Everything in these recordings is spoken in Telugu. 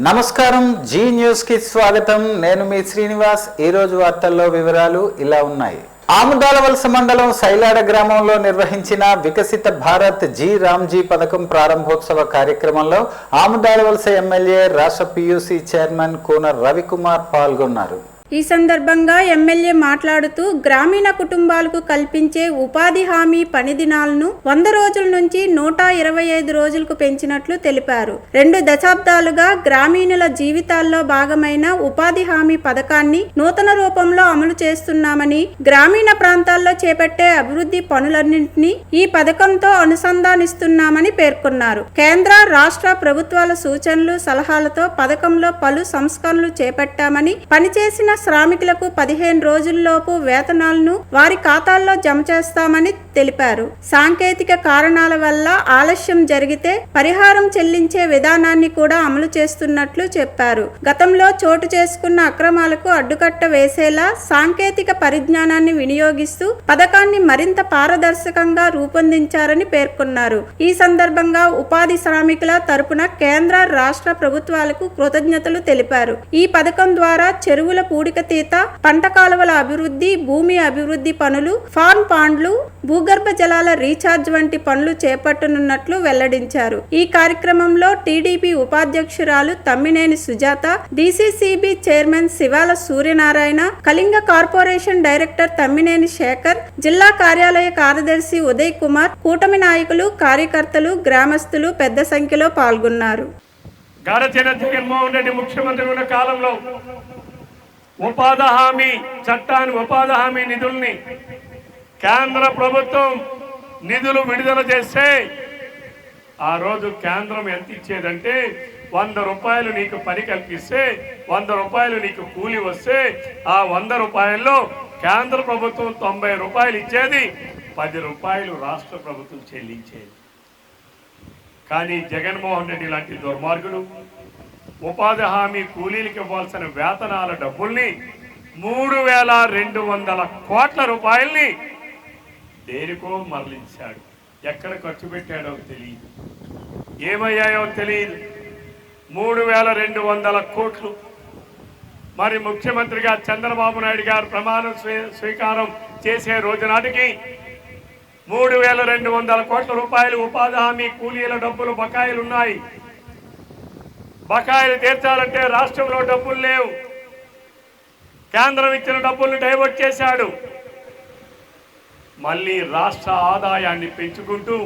నమస్కారం జీ న్యూస్ కి స్వాగతం. నేను మీ శ్రీనివాస్. ఈ రోజు వార్తల్లో వివరాలు ఇలా ఉన్నాయి. ఆముదాలవలస మండలం సైలాడ గ్రామంలో నిర్వహించిన వికసిత భారత్ జీ రామ్జీ పథకం ప్రారంభోత్సవ కార్యక్రమంలో ఆముదాలవలస ఎమ్మెల్యే రాష్ట్ర పియూసీ చైర్మన్ కూన రవికుమార్ పాల్గొన్నారు. ఈ సందర్భంగా ఎమ్మెల్యే మాట్లాడుతూ గ్రామీణ కుటుంబాలకు కల్పించే ఉపాధి హామీ పని దినాలను 100 రోజుల నుంచి 125 రోజులకు పెంచినట్లు తెలిపారు. 2 దశాబ్దాలుగా గ్రామీణుల జీవితాల్లో భాగమైన ఉపాధి హామీ పథకాన్ని నూతన రూపంలో అమలు చేస్తున్నామని, గ్రామీణ ప్రాంతాల్లో చేపట్టే అభివృద్ధి పనులన్నింటినీ ఈ పథకంతో అనుసంధానిస్తున్నామని పేర్కొన్నారు. కేంద్ర రాష్ట్ర ప్రభుత్వాల సూచనలు సలహాలతో పథకంలో పలు సంస్కరణలు చేపట్టామని, పనిచేసిన శ్రామికులకు 15 రోజుల్లోపు వేతనాలను వారి ఖాతాల్లో జమ చేస్తామని తెలిపారు. సాంకేతిక కారణాల వల్ల ఆలస్యం జరిగితే పరిహారం చెల్లించే విధానాన్ని కూడా అమలు చేస్తున్నట్లు చెప్పారు. గతంలో చోటు చేసుకున్న అక్రమాలకు అడ్డుకట్ట వేసేలా సాంకేతిక పరిజ్ఞానాన్ని వినియోగిస్తూ పథకాన్ని మరింత పారదర్శకంగా రూపొందించారని పేర్కొన్నారు. ఈ సందర్భంగా ఉపాధి శ్రామికుల తరపున కేంద్ర రాష్ట్ర ప్రభుత్వాలకు కృతజ్ఞతలు తెలిపారు. ఈ పథకం ద్వారా చెరువుల పూడికతీత, పంట కాలువల అభివృద్ధి, భూమి అభివృద్ధి పనులు, ఫార్మ్ పాండ్లు, భూగర్భ జలాల రీఛార్జ్ వంటి పనులు చేపట్టనున్నట్లు వెల్లడించారు. ఈ కార్యక్రమంలో టీడీపీ ఉపాధ్యక్షురాలు Tammineni Sujatha, DCCB chairman Sivala Suryanarayana, Kalinga corporation director Tammineni Sekhar, జిల్లా కార్యాలయ కార్యదర్శి ఉదయ్ కుమార్, కూటమి నాయకులు, కార్యకర్తలు, గ్రామస్తులు పెద్ద సంఖ్యలో పాల్గొన్నారు. జగన్మోహన్ రెడ్డి ముఖ్యమంత్రి ఉన్న కాలంలో ఉపాధి హామీ చట్టాన్ని, ఉపాధి హామీ నిధుల్ని కేంద్ర ప్రభుత్వం నిధులు విడుదల చేస్తే ఆ రోజు కేంద్రం ఎంత ఇచ్చేదంటే 100 రూపాయలు నీకు పని కల్పిస్తే, 100 రూపాయలు నీకు కూలి వస్తే ఆ 100 రూపాయల్లో కేంద్ర ప్రభుత్వం 90 రూపాయలు ఇచ్చేది, 10 రూపాయలు రాష్ట్ర ప్రభుత్వం చెల్లించేది. కానీ జగన్మోహన్ రెడ్డి లాంటి దుర్మార్గులు ఉపాధి హామీ కూలీలకు ఇవ్వాల్సిన వేతనాల డబ్బుల్ని 3200 కోట్ల రూపాయల్ని దేనికో మరలించాడు. ఎక్కడ ఖర్చు పెట్టాడో తెలియదు, ఏమయ్యాయో తెలియదు. 3200 కోట్లు. మరి ముఖ్యమంత్రిగా చంద్రబాబు నాయుడు గారు ప్రమాణ స్వీకారం చేసే రోజు నాటికి 3200 కోట్ల రూపాయలు ఉపాధి హామీ కూలీల డబ్బులు బకాయిలు ఉన్నాయి. బకాయిలు తీర్చాలంటే రాష్ట్రంలో డబ్బులు లేవు. కేంద్రం ఇచ్చిన డబ్బుల్ని డైవర్ట్ చేశాడు. మళ్ళీ రాష్ట్ర ఆదాయాన్ని పెంచుకుంటూ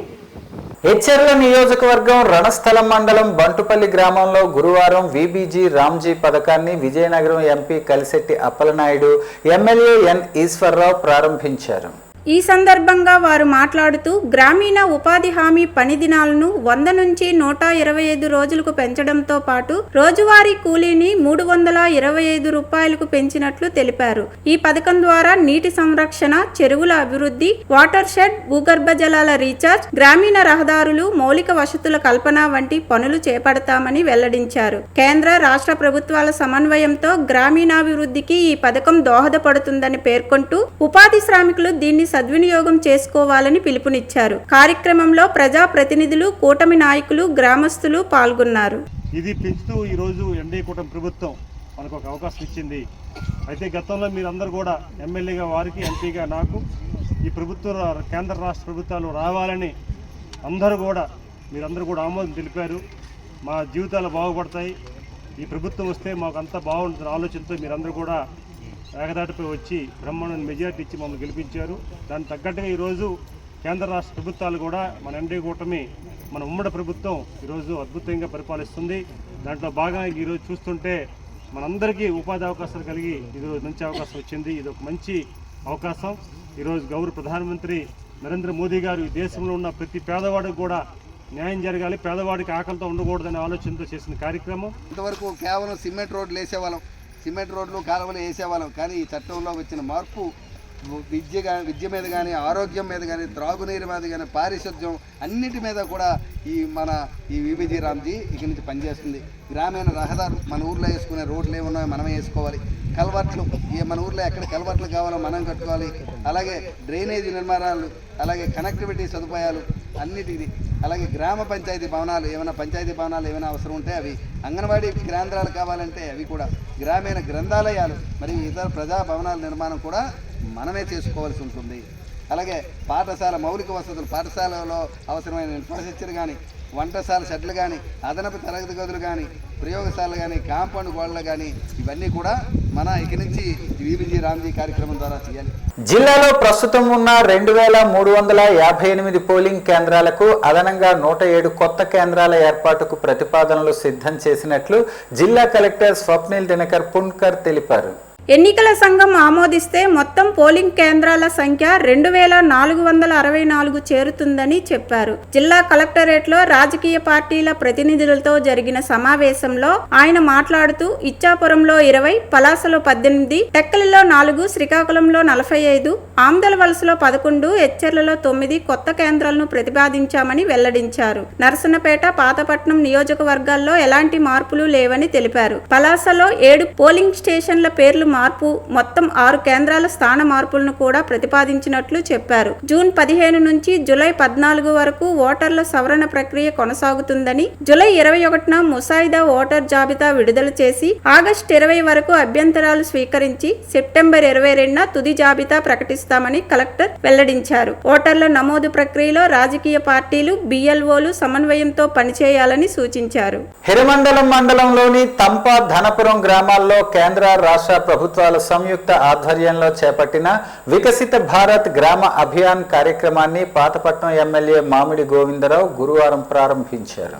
హెచ్చెర్ల నియోజకవర్గం రణస్థలం మండలం బంటుపల్లి గ్రామంలో గురువారం వీబీజీ రామ్జీ పథకాన్ని Vizianagaram MP Kalisetti Appalanaidu, MLA N Eswararao ప్రారంభించారు. ఈ సందర్భంగా వారు మాట్లాడుతూ గ్రామీణ ఉపాధి హామీ పని దినాలను 100 నుంచి 125 రోజులకు పెంచడంతో పాటు రోజువారీ కూలీని 325 రూపాయలకు పెంచినట్లు తెలిపారు. ఈ పథకం ద్వారా నీటి సంరక్షణ, చెరువుల అభివృద్ధి, వాటర్ షెడ్, భూగర్భ జలాల రీఛార్జ్, గ్రామీణ రహదారులు, మౌలిక వసతుల కల్పన వంటి పనులు చేపడతామని వెల్లడించారు. కేంద్ర రాష్ట్ర ప్రభుత్వాల సమన్వయంతో గ్రామీణాభివృద్ధికి ఈ పథకం దోహదపడుతుందని పేర్కొంటూ ఉపాధి శ్రామికులు దీన్ని సద్వినియోగం చేసుకోవాలని పిలుపునిచ్చారు. కార్యక్రమంలో ప్రజా ప్రతినిధులు, కూటమి నాయకులు, గ్రామస్తులు పాల్గొన్నారు. ఇది పెంచుతూ ఈరోజు ఎన్డీఏ కూటమి ప్రభుత్వం మనకు ఒక అవకాశం ఇచ్చింది. అయితే గతంలో మీరందరూ కూడా ఎమ్మెల్యేగా వారికి, ఎంపీగా నాకు ఈ ప్రభుత్వం కేంద్ర రాష్ట్ర ప్రభుత్వాలు రావాలని మీరందరూ కూడా ఆమోదం తెలిపారు. మా జీవితాలు బాగుపడతాయి, ఈ ప్రభుత్వం వస్తే మాకు అంతా బాగుంటుంది ఆలోచనతో మీరందరూ కూడా ఏకదాటిపై వచ్చి బ్రహ్మాండ మెజార్టీ ఇచ్చి మమ్మల్ని గెలిపించారు. దానికి తగ్గట్టుగా ఈరోజు కేంద్ర రాష్ట్ర ప్రభుత్వాలు కూడా మన ఎన్డీఏ కూటమి, మన ఉమ్మడి ప్రభుత్వం ఈరోజు అద్భుతంగా పరిపాలిస్తుంది. దాంట్లో భాగంగా ఈరోజు చూస్తుంటే మనందరికీ ఉపాధి అవకాశాలు కలిగి ఈరోజు మంచి అవకాశం వచ్చింది. ఇది ఒక మంచి అవకాశం. ఈరోజు గౌరవ ప్రధానమంత్రి నరేంద్ర మోదీ గారు ఈ దేశంలో ఉన్న ప్రతి పేదవాడికి కూడా న్యాయం జరగాలి, పేదవాడికి ఆకలితో ఉండకూడదనే ఆలోచనతో చేసిన కార్యక్రమం. ఇంతవరకు కేవలం సిమెంట్ రోడ్లు వేసేవాళ్ళం, సిమెంట్ రోడ్లు కాలువలు వేసేవాళ్ళం. కానీ ఈ చట్టంలో వచ్చిన మార్పు విద్య మీద కానీ, ఆరోగ్యం మీద కానీ, త్రాగునీరు మీద కానీ, పారిశుద్ధ్యం అన్నిటి మీద కూడా ఈ వీబీజీ రామ్జీ ఇక్కడి నుంచి పనిచేస్తుంది. గ్రామీణ రహదారులు, మన ఊర్లో వేసుకునే రోడ్లు ఏమున్నాయో మనమే వేసుకోవాలి. కల్వర్ట్లు, మన ఊర్లో ఎక్కడ కల్వర్ట్లు కావాలో మనం కట్టుకోవాలి. అలాగే డ్రైనేజీ నిర్మాణాలు, అలాగే కనెక్టివిటీ సదుపాయాలు, అన్నిటిది. అలాగే గ్రామ పంచాయతీ భవనాలు ఏమైనా అవసరం ఉంటే అవి, అంగన్వాడీ కేంద్రాలు కావాలంటే అవి కూడా, గ్రామీణ గ్రంథాలయాలు మరి ఇతర ప్రజా భవనాల నిర్మాణం కూడా మనమే చేసుకోవాల్సి ఉంటుంది. అలాగే పాఠశాల మౌలిక వసతులు, పాఠశాలలో అవసరమైన ఇన్ఫ్రాస్ట్రక్చర్ కానీ, వంటశాల షెడ్లు కానీ, అదనపు తరగతి గదులు కానీ, ప్రయోగశాలలు కానీ, కాంపౌండ్ గోడలు కానీ ఇవన్నీ కూడా మన ఇక నుంచి విబిజి రామ్జీ కార్యక్రమం ద్వారా చేయాలి. జిల్లాలో ప్రస్తుతం ఉన్న 2358 పోలింగ్ కేంద్రాలకు అదనంగా 107 కొత్త కేంద్రాల ఏర్పాటుకు ప్రతిపాదనలు సిద్ధం చేసినట్లు జిల్లా కలెక్టర్ స్వప్నిల్ దినకర్ పున్కర్ తెలిపారు. ఎన్నికల సంఘం ఆమోదిస్తే మొత్తం పోలింగ్ కేంద్రాల సంఖ్య 2464 చేరుతుందని చెప్పారు. జిల్లా కలెక్టరేట్లో రాజకీయ పార్టీల ప్రతినిధులతో జరిగిన సమావేశంలో ఆయన మాట్లాడుతూ ఇచ్చాపురంలో 20, పలాసలో 18, టెక్కలిలో 4, శ్రీకాకుళంలో 45, ఆమ్దలవలసలో 11, ఎచ్చెర్లలో 9 కొత్త కేంద్రాలను ప్రతిపాదించామని వెల్లడించారు. నరసన్నపేట, పాతపట్నం నియోజకవర్గాల్లో ఎలాంటి మార్పులు లేవని తెలిపారు. పలాసలో 7 పోలింగ్ స్టేషన్ల పేర్లు మార్పు, మొత్తం 6 కేంద్రాల స్థాన మార్పులను కూడా ప్రతిపాదించినట్లు చెప్పారు. జూన్ 15 నుంచి జూలై 14 వరకు ఓటర్ల సవరణ ప్రక్రియ కొనసాగుతుందని, జూలై 21న ముసాయిదా ఓటర్ జాబితా విడుదల చేసి ఆగస్టు 20 వరకు అభ్యంతరాలు స్వీకరించి సెప్టెంబర్ 22న తుది జాబితా ప్రకటిస్తామని కలెక్టర్ వెల్లడించారు. ఓటర్ల నమోదు ప్రక్రియలో రాజకీయ పార్టీలు, బిఎల్ఓలు సమన్వయంతో పనిచేయాలని సూచించారు. హిరమండలం మండలంలోని తంప, ధనపురం గ్రామాల్లో కేంద్ర రాష్ట్ర ప్రభుత్వాల సంయుక్త ఆధ్వర్యంలో చేపట్టిన వికసిత భారత్ గ్రామ అభియాన్ కార్యక్రమాన్ని పాతపట్నం ఎమ్మెల్యే మామిడి గోవిందరావు గురువారం ప్రారంభించారు.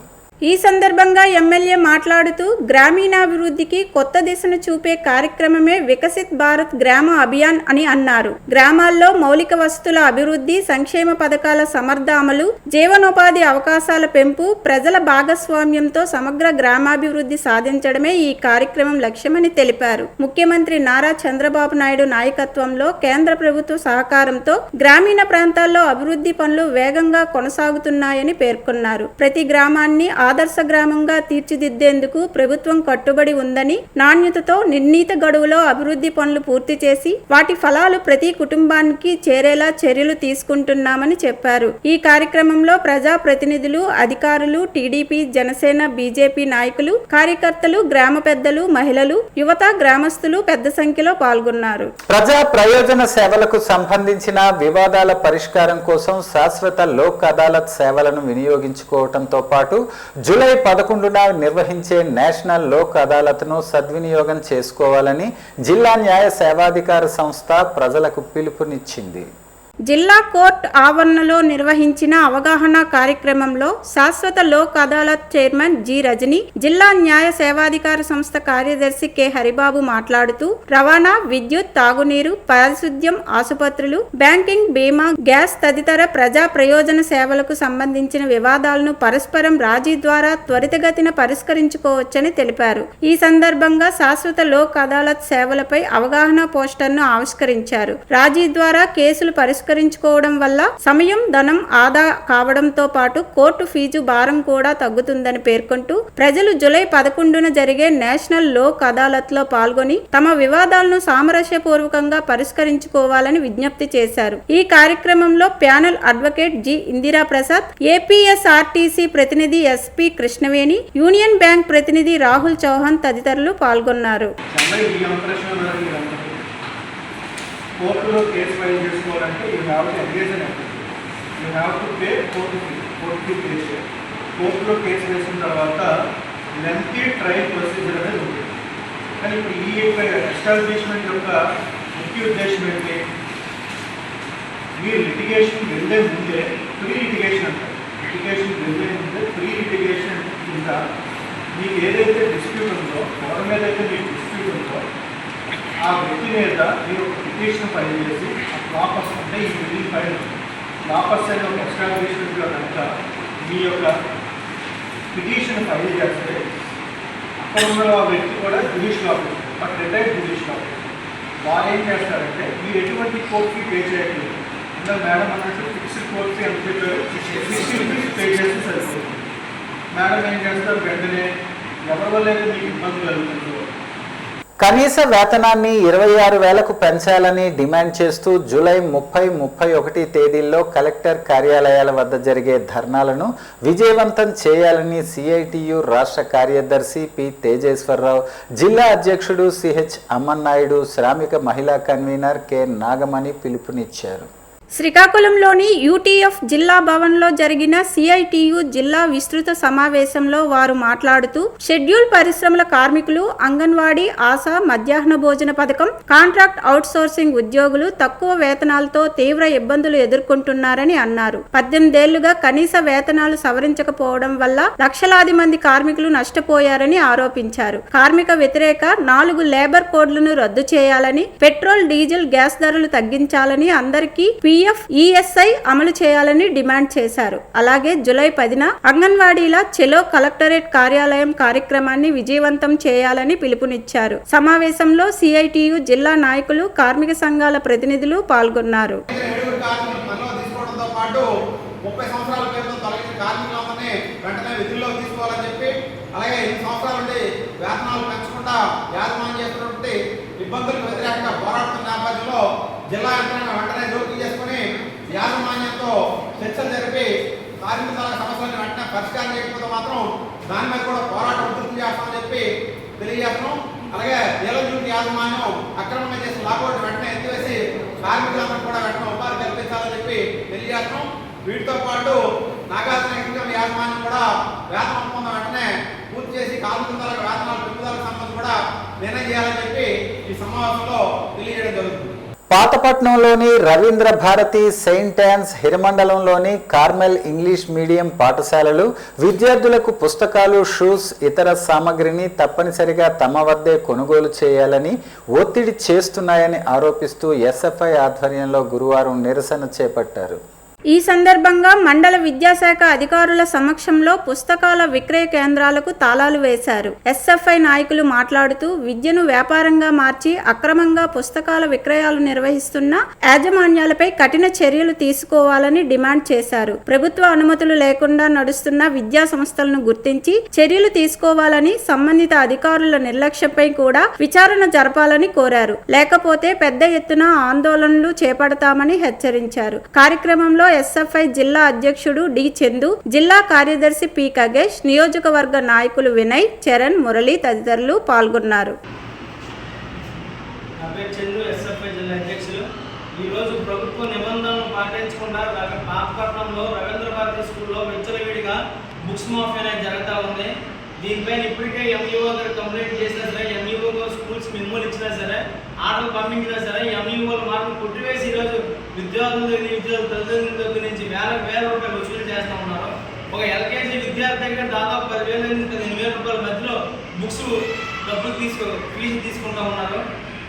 ఈ సందర్భంగా ఎమ్మెల్యే మాట్లాడుతూ గ్రామీణాభివృద్ధికి కొత్త దిశను చూపే కార్యక్రమమే వికసిత్ భారత్ గ్రామ అభియాన్ అని అన్నారు. గ్రామాల్లో మౌలిక వసతుల అభివృద్ధి, సంక్షేమ పథకాల సమర్థ అమలు, జీవనోపాధి అవకాశాల పెంపు, ప్రజల భాగస్వామ్యంతో సమగ్ర గ్రామాభివృద్ధి సాధించడమే ఈ కార్యక్రమం లక్ష్యమని తెలిపారు. ముఖ్యమంత్రి నారా చంద్రబాబు నాయుడు నాయకత్వంలో కేంద్ర ప్రభుత్వ సహకారంతో గ్రామీణ ప్రాంతాల్లో అభివృద్ధి పనులు వేగంగా కొనసాగుతున్నాయని పేర్కొన్నారు. ప్రతి గ్రామాన్ని ఆదర్శ గ్రామంగా తీర్చిదిద్దేందుకు ప్రభుత్వం కట్టుబడి ఉందని, నాణ్యతతో నిర్ణీత గడువులో అభివృద్ధి పనులు పూర్తి చేసి వాటి ఫలాలు ప్రతి కుటుంబానికి చేరేలా చర్యలు తీసుకుంటున్నామని చెప్పారు. ఈ కార్యక్రమంలో ప్రజా ప్రతినిధులు, అధికారులు, టీడీపీ, జనసేన, బీజేపీ నాయకులు, కార్యకర్తలు, గ్రామ పెద్దలు, మహిళలు, యువత, గ్రామస్తులు పెద్ద సంఖ్యలో పాల్గొన్నారు. ప్రజా ప్రయోజన సేవలకు సంబంధించిన వివాదాల పరిష్కారం కోసం శాశ్వత లోక్ అదాలత్ సేవలను వినియోగించుకోవడంతో పాటు జూలై 11న నిర్వహించే నేషనల్ లోక్ అదాలత్ను సద్వినియోగం చేసుకోవాలని జిల్లా న్యాయ సేవాధికార సంస్థ ప్రజలకు పిలుపునిచ్చింది. జిల్లా కోర్టు ఆవరణలో నిర్వహించిన అవగాహన కార్యక్రమంలో శాశ్వత లోక్ అదాలత్ చైర్మన్ జి రజని, జిల్లా న్యాయ సేవాధికార సంస్థ కార్యదర్శి కె హరిబాబు మాట్లాడుతూ రవాణా, విద్యుత్, తాగునీరు, పారిశుద్ధ్యం, ఆసుపత్రులు, బ్యాంకింగ్, బీమా, గ్యాస్ తదితర ప్రజా ప్రయోజన సేవలకు సంబంధించిన వివాదాలను పరస్పరం రాజీ ద్వారా త్వరితగతిన పరిష్కరించుకోవచ్చని తెలిపారు. ఈ సందర్భంగా శాశ్వత లోక్ అదాలత్ సేవలపై అవగాహన పోస్టర్ను ఆవిష్కరించారు. రాజీ ద్వారా కేసులు పరిష్కరించుకోవడం వల్ల సమయం, ధనం ఆదా కావడంతో పాటు కోర్టు ఫీజు భారం కూడా తగ్గుతుందని పేర్కొంటూ ప్రజలు జూలై 11న జరిగే నేషనల్ లోక్ అదాలత్ లో పాల్గొని తమ వివాదాలను సామరస్యపూర్వకంగా పరిష్కరించుకోవాలని విజ్ఞప్తి చేశారు. ఈ కార్యక్రమంలో panel advocate G Indira Prasad, APSRTC ప్రతినిధి ఎస్పీ కృష్ణవేణి, యూనియన్ బ్యాంక్ ప్రతినిధి రాహుల్ చౌహాన్ తదితరులు పాల్గొన్నారు. కోర్టులో కేసు ఫైల్ చేసుకోవాలంటే you have to engage an advocate, you have to pay court fee pay చేయాలి. కోర్టులో కేసు వేసిన తర్వాత లెంతీ ట్రయల్ ప్రొసీజర్ అనేది ఉంది. కానీ ఇప్పుడు ఈ యొక్క ఎస్టాబ్లిష్మెంట్ యొక్క ముఖ్య ఉద్దేశం ఏంటి, మీరు లిటిగేషన్ వెళ్ళే ముందే ప్రీ లిటిగేషన్ అంటారు. లిటిగేషన్ వెళ్ళే ముందే ప్రీ లిటిగేషన్ కింద మీకు ఏదైతే డిస్ప్యూట్ ఉందో, ఎవరి మీద అయితే మీకు డిస్ప్యూట్ ఉందో ఆ వ్యక్తి మీద మీరు ఒక పిటిషన్ ఫైల్ చేసి లాపర్స్ అంటే ఈ బిల్డింగ్ ఫైల్ లాపర్స్ అనే ఒక ఎస్టాబ్లిష్మెంట్లో కనుక మీ యొక్క పిటిషన్ ఫైల్ చేస్తే అక్కడ ఉన్న ఆ వ్యక్తి కూడా judicial officer, but retired judicial officer. వాళ్ళు ఏం చేస్తారంటే మీరు ఎటువంటి కోర్ట్ ఫీ పే చేయట్లేదు, ఇంకా మేడం అన్నట్టు ఫిక్స్డ్ కోర్ట్ ఫీ ఎంత చెప్పారు, 60 రూపీస్ పే చేస్తే సరిపోతుంది. మేడం ఏం చేస్తారు, వెంటనే ఎవరి వల్ల అయితే మీకు ఇబ్బంది కలుగుతుందో కనీస వేతనాన్ని 26,000కు పెంచాలని డిమాండ్ చేస్తూ జూలై 30, 31 తేదీల్లో కలెక్టర్ కార్యాలయాల వద్ద జరిగే ధర్నాలను విజయవంతం చేయాలని సిఐటియు రాష్ట్ర కార్యదర్శి పి తేజేశ్వరరావు, జిల్లా అధ్యక్షుడు సిహెచ్ అమ్మన్నాయుడు, శ్రామిక మహిళా కన్వీనర్ కె నాగమణి పిలుపునిచ్చారు. శ్రీకాకుళంలోని యూటీఎఫ్ జిల్లా భవన్లో జరిగిన సిఐటియు జిల్లా విస్తృత సమావేశంలో వారు మాట్లాడుతూ షెడ్యూల్ పరిశ్రమల కార్మికులు, అంగన్వాడీ, ఆశా, మధ్యాహ్న భోజన పథకం, కాంట్రాక్ట్ అవుట్సోర్సింగ్ ఉద్యోగులు తక్కువ వేతనాలతో తీవ్ర ఇబ్బందులు ఎదుర్కొంటున్నారని అన్నారు. 18 ఏళ్లుగా కనీస వేతనాలు సవరించకపోవడం వల్ల లక్షలాది మంది కార్మికులు నష్టపోయారని ఆరోపించారు. కార్మిక వ్యతిరేక 4 లేబర్ కోడ్లను రద్దు చేయాలని, పెట్రోల్, డీజిల్, గ్యాస్ ధరలు తగ్గించాలని, అందరికీ PF, ESI అమలు చేయాలని డిమాండ్ చేశారు. అలాగే జూలై 10న అంగన్వాడీల చెలో కలెక్టరేట్ కార్యాలయం కార్యక్రమాన్ని విజయవంతం చేయాలని పిలుపునిచ్చారు. సమావేశంలో సిఐటియు జిల్లా నాయకులు, కార్మిక సంఘాల ప్రతినిధులు పాల్గొన్నారు. 30 సంవత్సరాల క్రితం తొలగిన కార్మికులందరినీ వెంటనే విధుల్లోకి తీసుకోవాలని చెప్పి, అలాగే 8 సంవత్సరాల నుండి వేతనాలు పెంచకుండా యాజమాన్యం చేస్తున్నటువంటి ఇబ్బందులకు వ్యతిరేకంగా పోరాడుతున్న నేపథ్యంలో జిల్లా యంత్రాంగం వెంటనే జోక్యం చేసుకుని యాజమాన్యంతో చర్చలు జరిపి కార్మిక సమస్యలను వెంటనే పరిష్కారం చేయకపోతే మాత్రం దాని మీద కూడా పోరాటం ఉధృతం చేస్తామని చెప్పి తెలియజేస్తున్నాం. అలాగే ఏలూరు యాజమాన్యం అక్రమంగా చేసిన లాగౌట్ వెంటనే ఎత్తివేసి కార్మికులందరూ కూడా వెంటనే ఉపాధి కల్పించాలని చెప్పి తెలియజేస్తున్నాం. వీటితో పాటు నాగార్జున యాజమాన్యం కూడా వేతన ఒప్పందం వెంటనే పూర్తి చేసి కార్మికుల వేతనాల పెంపుదలకు సంబంధించి కూడా నిర్ణయం చేయాలని చెప్పి ఈ సమావేశంలో తెలియజేయడం జరుగుతుంది. పాతపట్నంలోని రవీంద్ర భారతి, సెయింట్ యాన్స్, హిరమండలంలోని కార్మెల్ ఇంగ్లీష్ మీడియం పాఠశాలలు విద్యార్థులకు పుస్తకాలు, షూస్, ఇతర సామగ్రిని తప్పనిసరిగా తమ వద్దే కొనుగోలు చేయాలని ఒత్తిడి చేస్తున్నాయని ఆరోపిస్తూ ఎస్ఎఫ్ఐ ఆధ్వర్యంలో గురువారం నిరసన చేపట్టారు. ఈ సందర్భంగా మండల విద్యాశాఖ అధికారుల సమక్షంలో పుస్తకాల విక్రయ కేంద్రాలకు తాళాలు వేశారు. ఎస్ఎఫ్ఐ నాయకులు మాట్లాడుతూ విద్యను వ్యాపారంగా మార్చి అక్రమంగా పుస్తకాల విక్రయాలు నిర్వహిస్తున్న యాజమాన్యాలపై కఠిన చర్యలు తీసుకోవాలని డిమాండ్ చేశారు. ప్రభుత్వ అనుమతులు లేకుండా నడుస్తున్న విద్యా సంస్థలను గుర్తించి చర్యలు తీసుకోవాలని, సంబంధిత అధికారుల నిర్లక్ష్యంపై కూడా విచారణ జరపాలని కోరారు. లేకపోతే పెద్ద ఎత్తున ఆందోళనలు చేపడతామని హెచ్చరించారు. కార్యక్రమంలో ఎస్ఎఫ్ఐ జిల్లా అధ్యక్షుడు డి చందు, జిల్లా కార్యదర్శి పి కగేష్, నియోజకవర్గ నాయకులు వినయ్, చరణ్, మురళి తదితరులు పాల్గొన్నారు. ఈరోజు ప్రభుత్వ నిబంధనలు పాటించకుండా పాతపట్నంలో రవీంద్ర భారతి స్కూల్లో విచ్చలవిడిగా బుక్స్ మాఫీ అనేది జరుగుతూ ఉంది. దీనిపైన ఇప్పటికే ఎంఈఓ గారు కంప్లైంట్ చేసినా సరే, ఎంఈఓ స్కూల్స్ మెమోలు ఇచ్చినా సరే, ఆర్డర్లు పంపించినా సరే, ఎంఈఓలు మాత్రం కొట్టివేసి ఈరోజు విద్యార్థుల తల్లిదండ్రుల దగ్గర నుంచి వేల రూపాయలు వసూలు చేస్తూ ఉన్నారు. ఒక ఎల్కేజీ విద్యార్థి దగ్గర దాదాపు 10,000 నుంచి 15,000 రూపాయల మధ్యలో బుక్స్ డబ్బులు ఫీజు తీసుకుంటూ ఉన్నారు.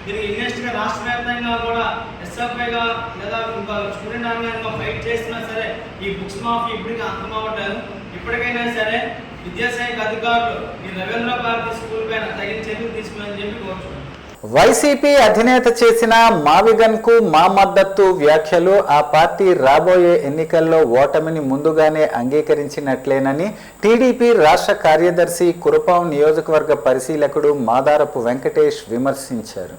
దీనికి ఇన్వెస్ట్గా రాష్ట్ర వ్యాప్తంగా కూడా ఎస్ఎఫ్ఐగా లేదా ఇంకా స్టూడెంట్ ఆర్గనైజ్గా ఫైట్ చేస్తున్నా సరే ఈ బుక్స్ మాఫీ ఇప్పటికీ అంతమవ్వట్లేదు. ఇప్పటికైనా సరే విద్యాశాఖ అధికారులు ఈ రవీంద్ర భారతి స్కూల్ పైన తగిన చర్యలు తీసుకోవాలని చెప్పి కోరుచున్నాను. వైసీపీ అధినేత చేసిన మావిగన్కు మా మద్దతు వ్యాఖ్యలు ఆ పార్టీ రాబోయే ఎన్నికల్లో ఓటమిని ముందుగానే అంగీకరించినట్లేనని టీడీపీ రాష్ట్ర కార్యదర్శి కురుపాం నియోజకవర్గ పరిశీలకుడు మాదారపు వెంకటేష్ విమర్శించారు.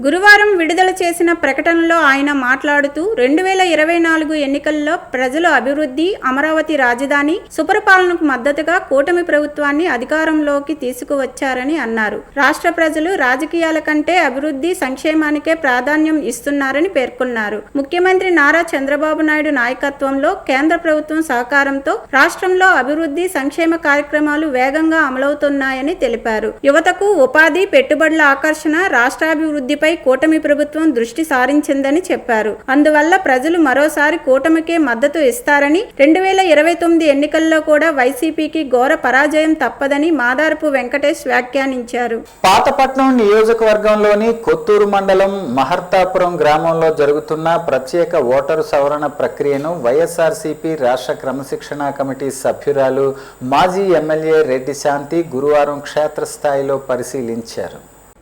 గురువారం విడుదల చేసిన ప్రకటనలో ఆయన మాట్లాడుతూ 2024 ఎన్నికల్లో ప్రజలు అభివృద్ధి, అమరావతి రాజధాని, సుపరిపాలనకు మద్దతుగా కూటమి ప్రభుత్వాన్ని అధికారంలోకి తీసుకువచ్చారని అన్నారు. రాష్ట్ర ప్రజలు రాజకీయాల కంటే అభివృద్ధి, సంక్షేమానికే ప్రాధాన్యం ఇస్తున్నారని పేర్కొన్నారు. ముఖ్యమంత్రి నారా చంద్రబాబు నాయుడు నాయకత్వంలో కేంద్ర ప్రభుత్వం సహకారంతో రాష్ట్రంలో అభివృద్ధి, సంక్షేమ కార్యక్రమాలు వేగంగా అమలవుతున్నాయని తెలిపారు. యువతకు ఉపాధి, పెట్టుబడుల ఆకర్షణ, రాష్ట్రాభివృద్ధి కూటమి ప్రభుత్వం దృష్టి సారించిందని చెప్పారు. అందువల్ల ప్రజలు మరోసారి కూటమికే మద్దతు ఇస్తారని, 2029 ఎన్నికల్లో కూడా వైసీపీకి ఘోర పరాజయం తప్పదని మాదారపు వెంకటేష్ వ్యాఖ్యానించారు. పాతపట్నం నియోజకవర్గంలోని కొత్తూరు మండలం మహర్తాపురం గ్రామంలో జరుగుతున్న ప్రత్యేక ఓటరు సవరణ ప్రక్రియను వైఎస్ఆర్సీపీ రాష్ట్ర క్రమశిక్షణా కమిటీ సభ్యురాలు, మాజీ ఎమ్మెల్యే రెడ్డి శాంతి గురువారం క్షేత్రస్థాయిలో పరిశీలించారు.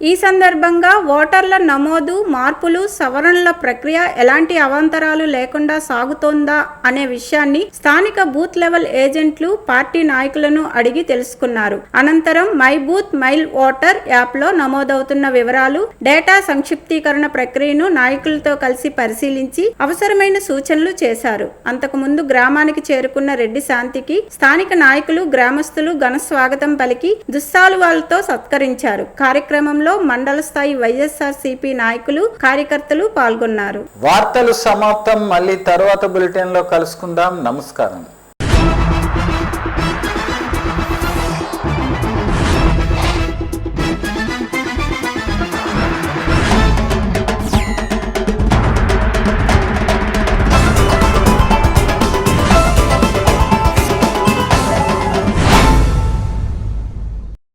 ఈ సందర్భంగా ఓటర్ల నమోదు, మార్పులు, సవరణల ప్రక్రియ ఎలాంటి అవాంతరాలు లేకుండా సాగుతోందా అనే విషయాన్ని స్థానిక బూత్ లెవెల్ ఏజెంట్లు పార్టీ నాయకులను అడిగి తెలుసుకున్నారు. అనంతరం మై బూత్ మై ఓటర్ యాప్లో నమోదవుతున్న వివరాలు, డేటా సంక్షిప్తీకరణ ప్రక్రియను నాయకులతో కలిసి పరిశీలించి అవసరమైన సూచనలు చేశారు. అంతకుముందు గ్రామానికి చేరుకున్న రెడ్డి శాంతికి స్థానిక నాయకులు, గ్రామస్తులు ఘన స్వాగతం పలికి దుస్సాలువాలతో సత్కరించారు. కార్యక్రమంలో మండల స్థాయి వైఎస్ఆర్సీపీ నాయకులు, కార్యకర్తలు పాల్గొన్నారు. వార్తలు సమాప్తం. మళ్ళీ తరువాత బులెటిన్ లో కలుసుకుందాం. నమస్కారం.